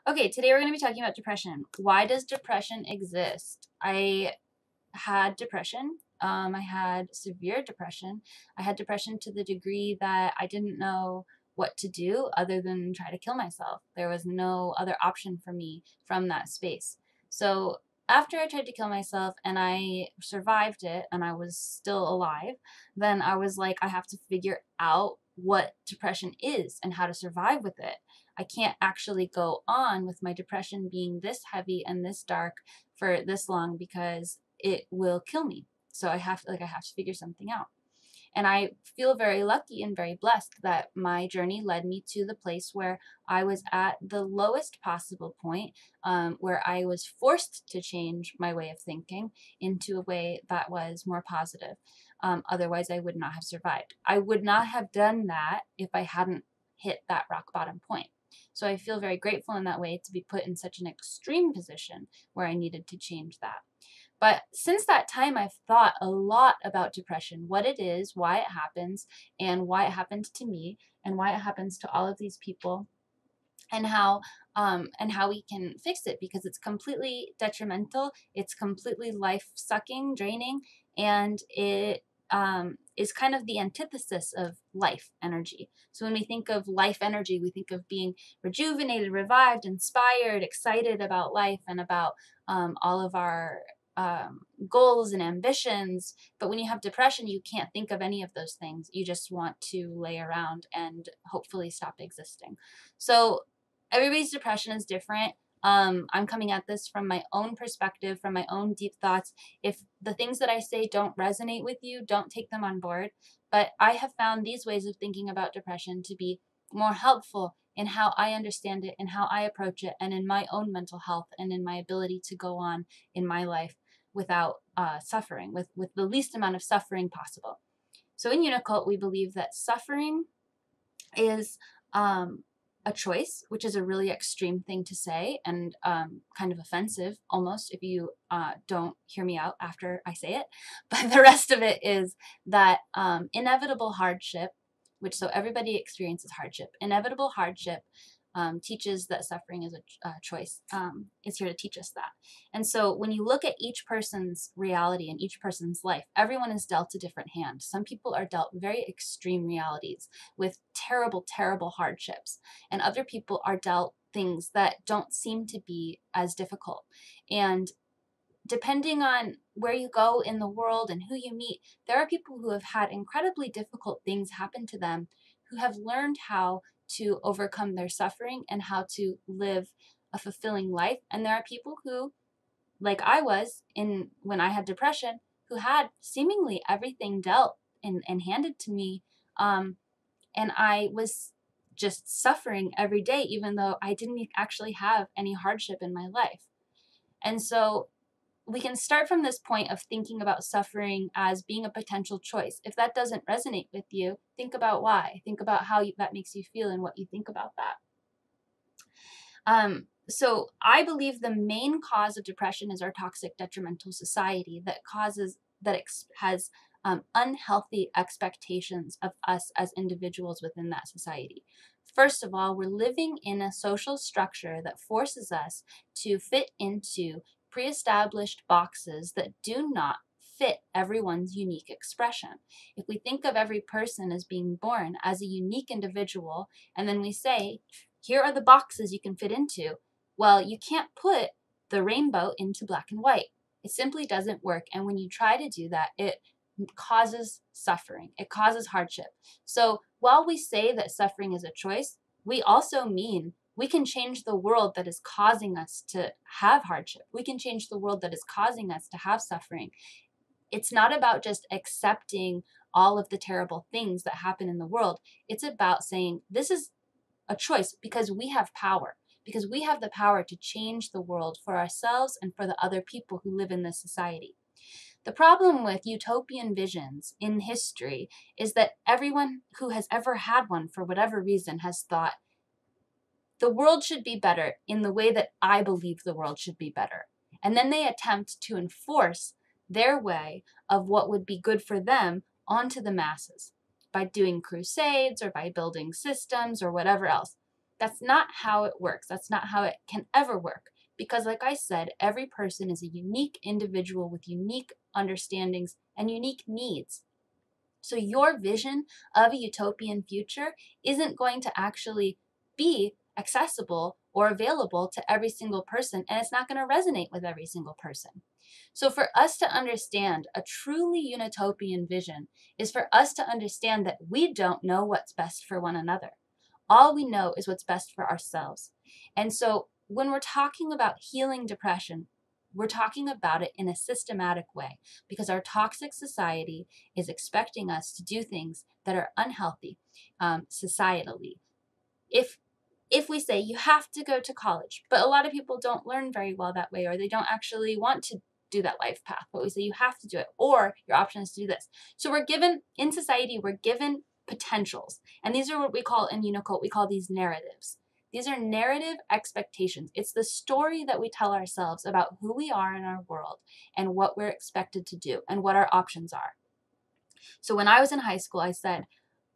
Okay, today we're going to be talking about depression. Why does depression exist? I had depression. I had severe depression. I had depression to the degree that I didn't know what to do other than try to kill myself. There was no other option for me from that space. So after I tried to kill myself and I survived it and I was still alive, then I was like, I have to figure out what depression is and how to survive with it. I can't actually go on with my depression being this heavy and this dark for this long because it will kill me. So I have to figure something out. And I feel very lucky and very blessed that my journey led me to the place where I was at the lowest possible point, where I was forced to change my way of thinking into a way that was more positive. Otherwise, I would not have survived. I would not have done that if I hadn't hit that rock bottom point. So I feel very grateful in that way to be put in such an extreme position where I needed to change that. But since that time, I've thought a lot about depression, what it is, why it happens, and why it happened to me, and why it happens to all of these people, and how we can fix it, because it's completely detrimental, it's completely life-sucking, draining, and it is kind of the antithesis of life energy. So when we think of life energy, we think of being rejuvenated, revived, inspired, excited about life and about all of our goals and ambitions. But when you have depression, you can't think of any of those things. You just want to lay around and hopefully stop existing. So everybody's depression is different. I'm coming at this from my own perspective, from my own deep thoughts. If the things that I say don't resonate with you, don't take them on board. But I have found these ways of thinking about depression to be more helpful in how I understand it and how I approach it, and in my own mental health and in my ability to go on in my life without suffering, with the least amount of suffering possible. So in Unicult, we believe that suffering is a choice, which is a really extreme thing to say and kind of offensive almost if you don't hear me out after I say it. But the rest of it is that inevitable hardship, which so everybody experiences hardship. Inevitable hardship teaches that suffering is a choice. It's here to teach us that. And so when you look at each person's reality and each person's life, everyone is dealt a different hand. Some people are dealt very extreme realities with terrible, terrible hardships, and other people are dealt things that don't seem to be as difficult. And depending on where you go in the world and who you meet, there are people who have had incredibly difficult things happen to them who have learned how to overcome their suffering and how to live a fulfilling life. And there are people who, like I was in when I had depression, who had seemingly everything dealt and handed to me. And I was just suffering every day, even though I didn't actually have any hardship in my life. And so we can start from this point of thinking about suffering as being a potential choice. If that doesn't resonate with you, think about why. Think about how that makes you feel and what you think about that. So I believe the main cause of depression is our toxic, detrimental society that has unhealthy expectations of us as individuals within that society. First of all, we're living in a social structure that forces us to fit into pre-established boxes that do not fit everyone's unique expression. If we think of every person as being born as a unique individual, and then we say, here are the boxes you can fit into, well, you can't put the rainbow into black and white. It simply doesn't work. And when you try to do that, it causes suffering. It causes hardship. So while we say that suffering is a choice, we also mean we can change the world that is causing us to have hardship. We can change the world that is causing us to have suffering. It's not about just accepting all of the terrible things that happen in the world. It's about saying this is a choice because we have power, because we have the power to change the world for ourselves and for the other people who live in this society. The problem with utopian visions in history is that everyone who has ever had one, for whatever reason, has thought, the world should be better in the way that I believe the world should be better. And then they attempt to enforce their way of what would be good for them onto the masses by doing crusades or by building systems or whatever else. That's not how it works. That's not how it can ever work. Because like I said, every person is a unique individual with unique understandings and unique needs. So your vision of a utopian future isn't going to actually be accessible or available to every single person, and it's not going to resonate with every single person. So for us to understand a truly utopian vision is for us to understand that we don't know what's best for one another. All we know is what's best for ourselves. And so when we're talking about healing depression, we're talking about it in a systematic way, because our toxic society is expecting us to do things that are unhealthy societally. If we say you have to go to college, but a lot of people don't learn very well that way, or they don't actually want to do that life path, but we say you have to do it, or your option is to do this. So we're given, in society, we're given potentials. And these are what we call in Unicult, we call these narratives. These are narrative expectations. It's the story that we tell ourselves about who we are in our world and what we're expected to do and what our options are. So when I was in high school, I said,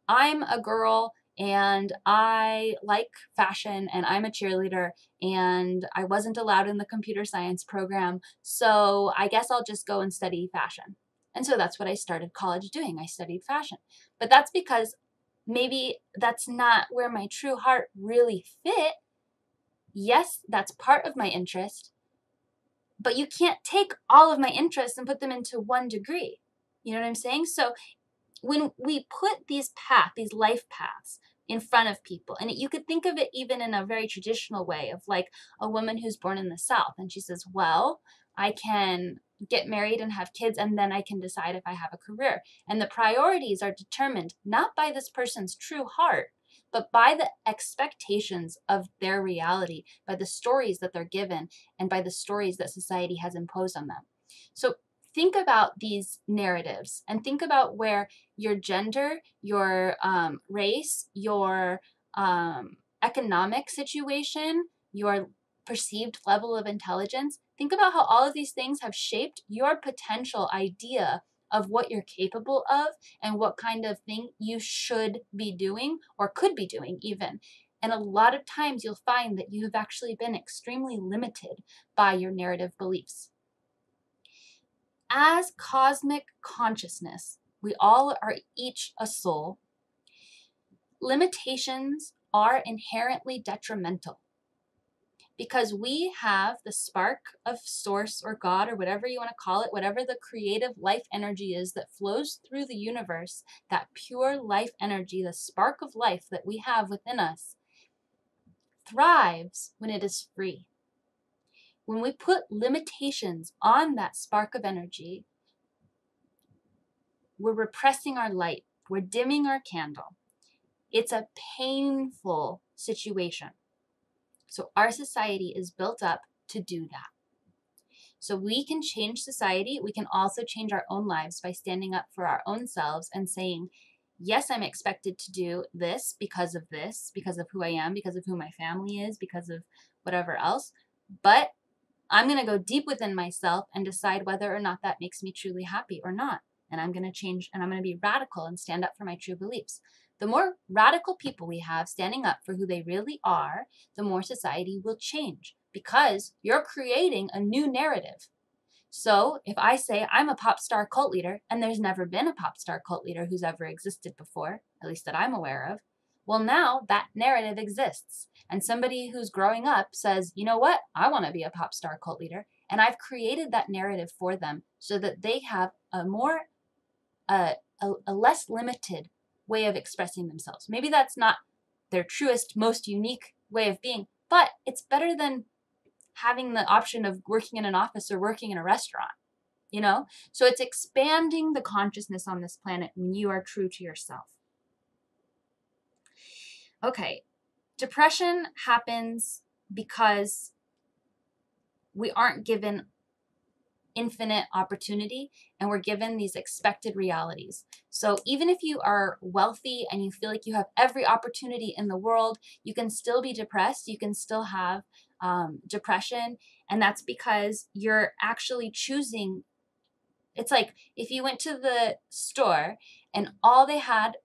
I'm a girl and I like fashion and I'm a cheerleader and I wasn't allowed in the computer science program, so I guess I'll just go and study fashion. And so that's what I started college doing. I studied fashion. But that's because maybe that's not where my true heart really fit. Yes, that's part of my interest, but you can't take all of my interests and put them into one degree. You know what I'm saying? So when we put these life paths in front of people, and you could think of it even in a very traditional way of like a woman who's born in the South, and she says, well, I can get married and have kids, and then I can decide if I have a career. And the priorities are determined not by this person's true heart, but by the expectations of their reality, by the stories that they're given, and by the stories that society has imposed on them. So think about these narratives and think about where your gender, your race, your economic situation, your perceived level of intelligence. Think about how all of these things have shaped your potential idea of what you're capable of and what kind of thing you should be doing or could be doing even. And a lot of times you'll find that you have actually been extremely limited by your narrative beliefs. As cosmic consciousness, we all are each a soul. Limitations are inherently detrimental because we have the spark of source or God or whatever you want to call it, whatever the creative life energy is that flows through the universe, that pure life energy, the spark of life that we have within us, thrives when it is free. When we put limitations on that spark of energy, we're repressing our light. We're dimming our candle. It's a painful situation. So our society is built up to do that. So we can change society. We can also change our own lives by standing up for our own selves and saying, yes, I'm expected to do this, because of who I am, because of who my family is, because of whatever else. But I'm going to go deep within myself and decide whether or not that makes me truly happy or not. And I'm going to change, and I'm going to be radical and stand up for my true beliefs. The more radical people we have standing up for who they really are, the more society will change, because you're creating a new narrative. So if I say I'm a pop star cult leader, and there's never been a pop star cult leader who's ever existed before, at least that I'm aware of, well, now that narrative exists. And somebody who's growing up says, you know what, I want to be a pop star cult leader. And I've created that narrative for them so that they have a more, a less limited way of expressing themselves. Maybe that's not their truest, most unique way of being, but it's better than having the option of working in an office or working in a restaurant, you know? So it's expanding the consciousness on this planet when you are true to yourself. Okay, depression happens because we aren't given infinite opportunity and we're given these expected realities. So even if you are wealthy and you feel like you have every opportunity in the world, you can still be depressed. You can still have depression. And that's because you're actually choosing. It's like if you went to the store and all they had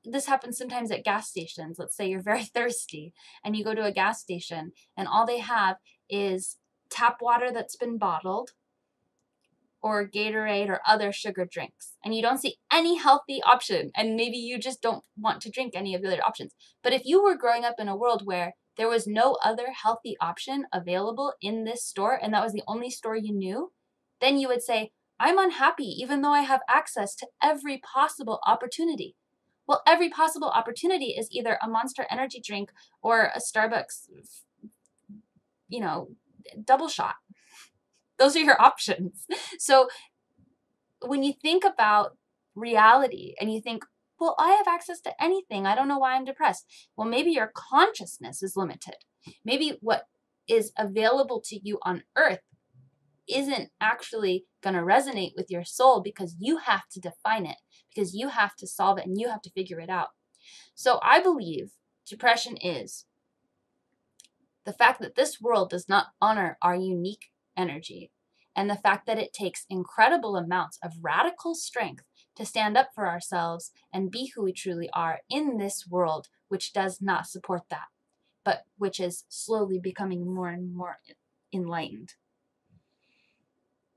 this happens sometimes at gas stations. Let's say you're very thirsty and you go to a gas station and all they have is tap water that's been bottled or Gatorade or other sugar drinks, and you don't see any healthy option, and maybe you just don't want to drink any of the other options. But if you were growing up in a world where there was no other healthy option available in this store and that was the only store you knew, then you would say, I'm unhappy even though I have access to every possible opportunity. Well, every possible opportunity is either a Monster energy drink or a Starbucks, double shot. Those are your options. So when you think about reality and you think, well, I have access to anything, I don't know why I'm depressed. Well, maybe your consciousness is limited. Maybe what is available to you on earth isn't actually going to resonate with your soul because you have to define it, because you have to solve it and you have to figure it out. So I believe depression is the fact that this world does not honor our unique energy, and the fact that it takes incredible amounts of radical strength to stand up for ourselves and be who we truly are in this world, which does not support that, but which is slowly becoming more and more enlightened.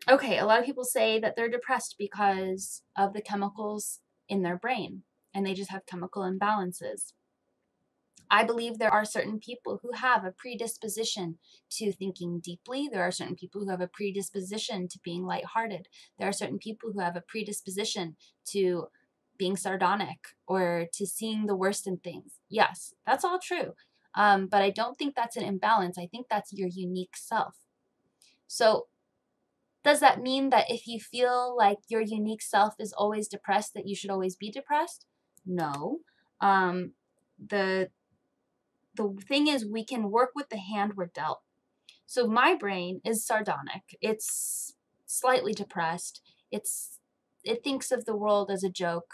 Okay, a lot of people say that they're depressed because of the chemicals in their brain, and they just have chemical imbalances. I believe there are certain people who have a predisposition to thinking deeply. There are certain people who have a predisposition to being lighthearted. There are certain people who have a predisposition to being sardonic or to seeing the worst in things. Yes, that's all true. But I don't think that's an imbalance. I think that's your unique self. So does that mean that if you feel like your unique self is always depressed, that you should always be depressed? No. The thing is, we can work with the hand we're dealt. So my brain is sardonic. It's slightly depressed. It thinks of the world as a joke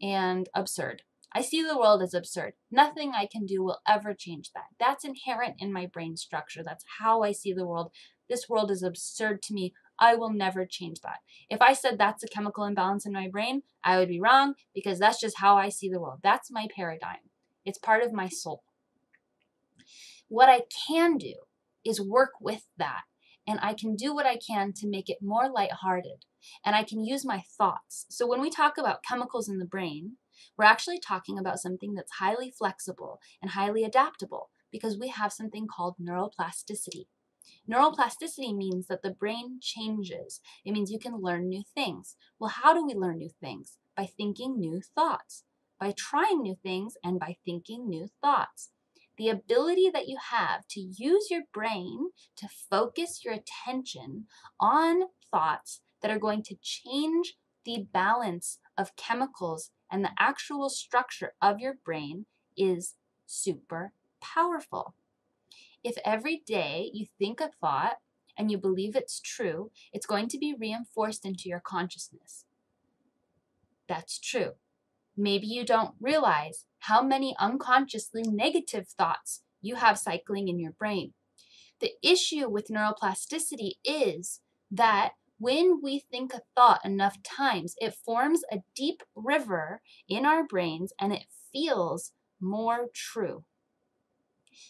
and absurd. I see the world as absurd. Nothing I can do will ever change that. That's inherent in my brain structure. That's how I see the world. This world is absurd to me. I will never change that. If I said that's a chemical imbalance in my brain, I would be wrong, because that's just how I see the world. That's my paradigm. It's part of my soul. What I can do is work with that, and I can do what I can to make it more lighthearted, and I can use my thoughts. So when we talk about chemicals in the brain, we're actually talking about something that's highly flexible and highly adaptable, because we have something called neuroplasticity. Neuroplasticity means that the brain changes. It means you can learn new things. Well, how do we learn new things? By thinking new thoughts, by trying new things, and by thinking new thoughts. The ability that you have to use your brain to focus your attention on thoughts that are going to change the balance of chemicals and the actual structure of your brain is super powerful. If every day you think a thought and you believe it's true, it's going to be reinforced into your consciousness. That's true. Maybe you don't realize how many unconsciously negative thoughts you have cycling in your brain. The issue with neuroplasticity is that when we think a thought enough times, it forms a deep river in our brains and it feels more true.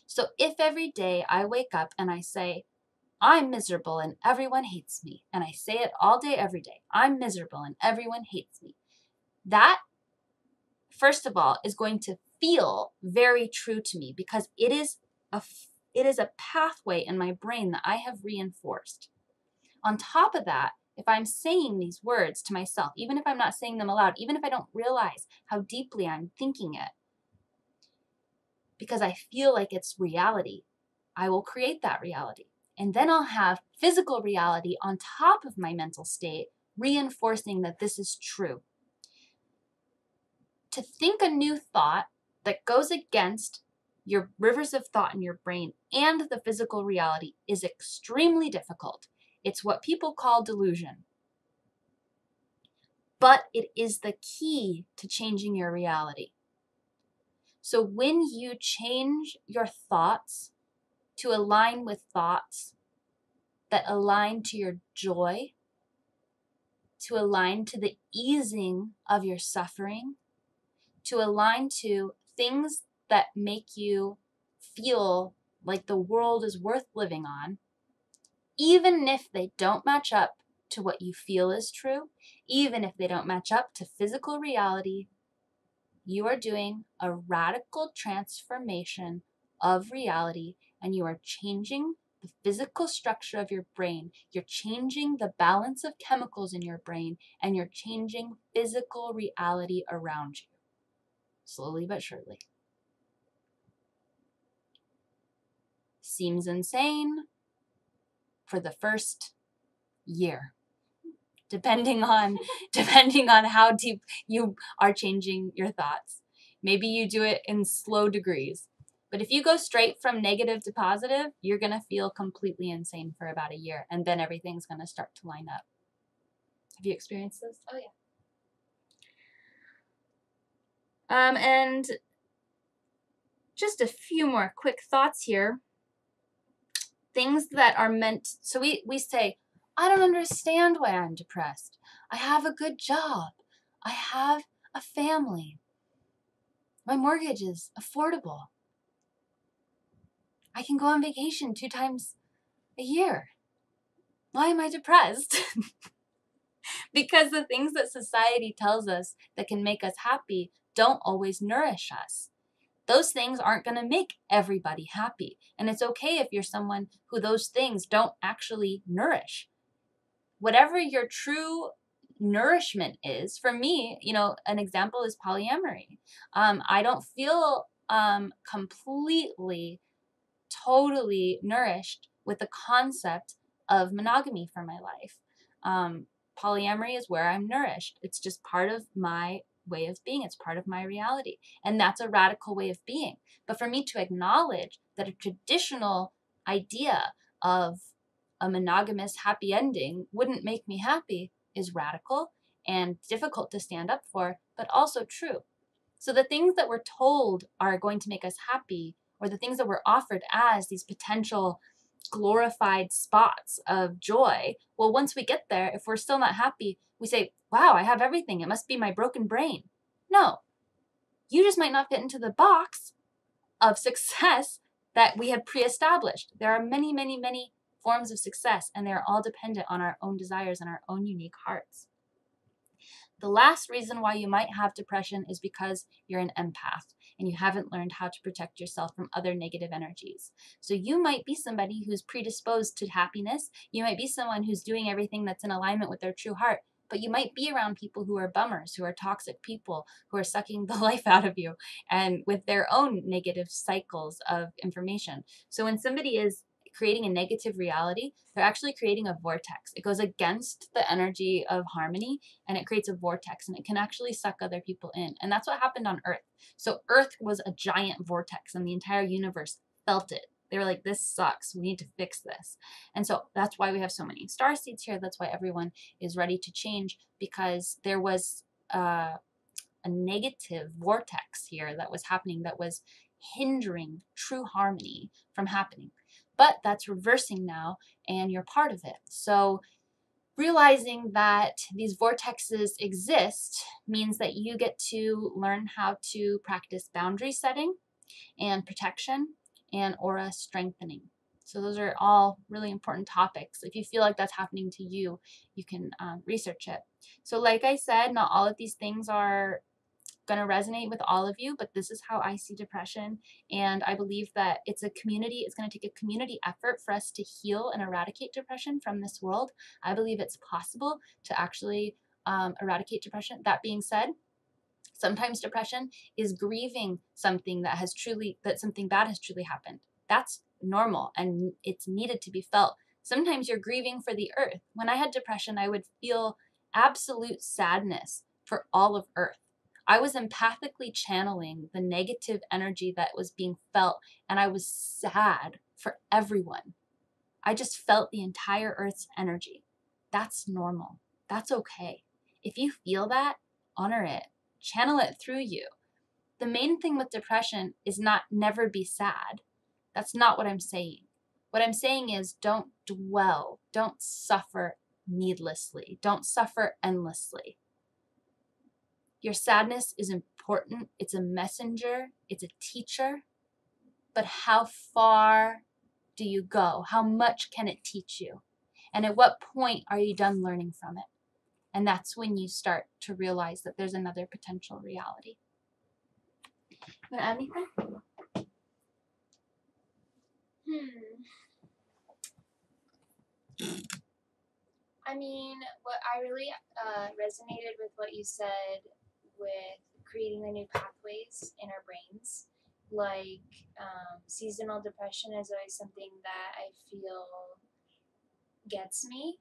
So if every day I wake up and I say, I'm miserable and everyone hates me, and I say it all day, every day, I'm miserable and everyone hates me, that, first of all, is going to feel very true to me, because it is a pathway in my brain that I have reinforced. On top of that, if I'm saying these words to myself, even if I'm not saying them aloud, even if I don't realize how deeply I'm thinking it, because I feel like it's reality, I will create that reality. And then I'll have physical reality on top of my mental state, reinforcing that this is true. To think a new thought that goes against your rivers of thought in your brain and the physical reality is extremely difficult. It's what people call delusion. But it is the key to changing your reality. So when you change your thoughts to align with thoughts that align to your joy, to align to the easing of your suffering, to align to things that make you feel like the world is worth living on, even if they don't match up to what you feel is true, even if they don't match up to physical reality. You are doing a radical transformation of reality, and you are changing the physical structure of your brain. You're changing the balance of chemicals in your brain, and you're changing physical reality around you. Slowly but surely. Seems insane for the first year, depending on how deep you are changing your thoughts. Maybe you do it in slow degrees. But if you go straight from negative to positive, you're going to feel completely insane for about a year, and then everything's going to start to line up. Have you experienced this? Oh, yeah. And just a few more quick thoughts here. Things that are meant, so we say, I don't understand why I'm depressed. I have a good job. I have a family. My mortgage is affordable. I can go on vacation 2 times a year. Why am I depressed? Because the things that society tells us that can make us happy don't always nourish us. Those things aren't going to make everybody happy. And it's okay if you're someone who those things don't actually nourish. Whatever your true nourishment is, for me, an example is polyamory. I don't feel completely, totally nourished with the concept of monogamy for my life. Polyamory is where I'm nourished. It's just part of my way of being. It's part of my reality. And that's a radical way of being. But for me to acknowledge that a traditional idea of a monogamous happy ending wouldn't make me happy is radical and difficult to stand up for, but also true. So the things that we're told are going to make us happy, or the things that we're offered as these potential glorified spots of joy, well, once we get there, if we're still not happy, we say, wow, I have everything. It must be my broken brain. No, you just might not fit into the box of success that we had pre-established. There are many, many, many forms of success, and they're all dependent on our own desires and our own unique hearts. The last reason why you might have depression is because you're an empath and you haven't learned how to protect yourself from other negative energies. So you might be somebody who's predisposed to happiness. You might be someone who's doing everything that's in alignment with their true heart, but you might be around people who are bummers, who are toxic people, who are sucking the life out of you and with their own negative cycles of information. So when somebody is creating a negative reality, they're actually creating a vortex. It goes against the energy of harmony, and it creates a vortex, and it can actually suck other people in. And that's what happened on Earth. So Earth was a giant vortex, and the entire universe felt it. They were like, this sucks. We need to fix this. And so that's why we have so many starseeds here. That's why everyone is ready to change, because there was a negative vortex here that was happening that was hindering true harmony from happening. But that's reversing now, and you're part of it. So realizing that these vortexes exist means that you get to learn how to practice boundary setting and protection and aura strengthening. So those are all really important topics. If you feel like that's happening to you, you can research it. So like I said, not all of these things are going to resonate with all of you, but this is how I see depression. And I believe that it's a community, it's going to take a community effort for us to heal and eradicate depression from this world. I believe it's possible to actually eradicate depression. That being said, sometimes depression is grieving something that something bad has truly happened. That's normal, and it's needed to be felt. Sometimes you're grieving for the earth. When I had depression, I would feel absolute sadness for all of Earth. I was empathically channeling the negative energy that was being felt, and I was sad for everyone. I just felt the entire Earth's energy. That's normal. That's okay. If you feel that, honor it. Channel it through you. The main thing with depression is not never be sad. That's not what I'm saying. What I'm saying is don't dwell. Don't suffer needlessly. Don't suffer endlessly. Your sadness is important. It's a messenger. It's a teacher. But how far do you go? How much can it teach you? And at what point are you done learning from it? And that's when you start to realize that there's another potential reality. You want to add anything? I mean, what I really resonated with what you said with creating the new pathways in our brains. Like, seasonal depression is always something that I feel gets me.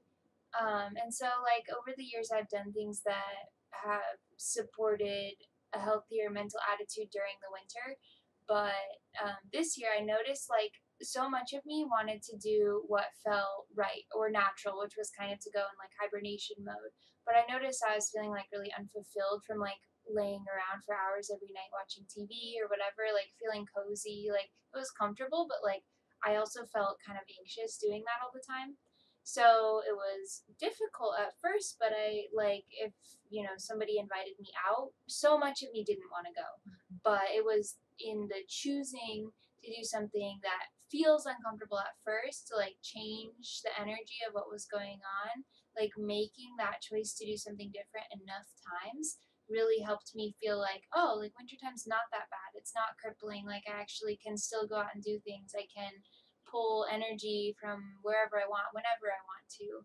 And so, like, over the years, I've done things that have supported a healthier mental attitude during the winter. But this year, I noticed, like, so much of me wanted to do what felt right or natural, which was kind of to go in, like, hibernation mode. But I noticed I was feeling, like, really unfulfilled from, like, laying around for hours every night watching TV or whatever, like, feeling cozy. Like, it was comfortable, but, like, I also felt kind of anxious doing that all the time. So it was difficult at first, but I like if somebody invited me out, so much of me didn't want to go. But it was in the choosing to do something that feels uncomfortable at first to like change the energy of what was going on, like making that choice to do something different enough times really helped me feel like, oh, like wintertime's not that bad. It's not crippling. Like I actually can still go out and do things. I can pull energy from wherever I want, whenever I want to.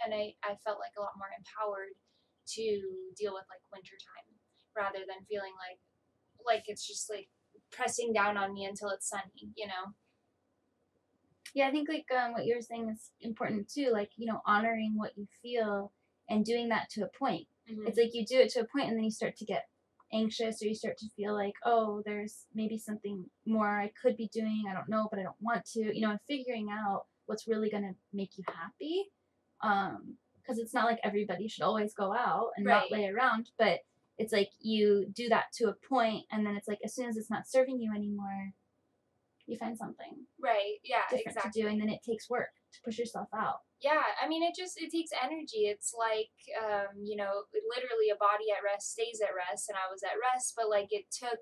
And I felt like a lot more empowered to deal with like wintertime rather than feeling like it's just like pressing down on me until it's sunny, you know? Yeah, I think like what you were saying is important too. Like, honoring what you feel and doing that to a point. Mm-hmm. It's like you do it to a point and then you start to get anxious or you start to feel like, oh, there's maybe something more I could be doing. I don't know, but I don't want to, and figuring out what's really going to make you happy. Because it's not like everybody should always go out and Right. not lay around, but it's like you do that to a point and then it's like as soon as it's not serving you anymore, you find something right, yeah, different exactly. to do, and then it takes work to push yourself out. Yeah, I mean, it takes energy. It's like, literally a body at rest stays at rest, and I was at rest, but like it took,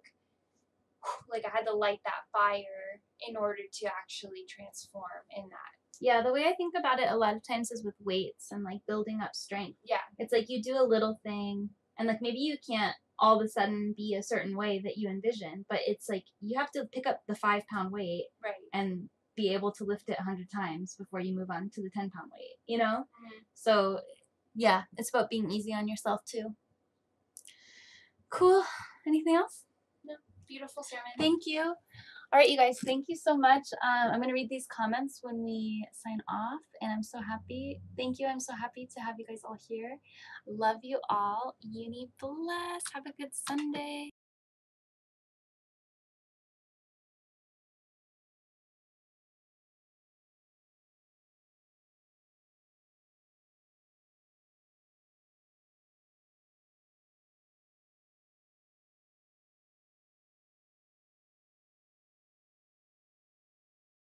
like I had to light that fire in order to actually transform in that. Yeah, the way I think about it a lot of times is with weights and like building up strength. Yeah. It's like you do a little thing, and like maybe you can't all of a sudden be a certain way that you envision, but it's like you have to pick up the 5-pound weight right. and be able to lift it 100 times before you move on to the 10-pound weight, Mm-hmm. So yeah, it's about being easy on yourself too. Cool. Anything else? No. Beautiful sermon. Thank you. All right, you guys, thank you so much. I'm going to read these comments when we sign off, and I'm so happy. Thank you. I'm so happy to have you guys all here. Love you all. Uni bless. Have a good Sunday.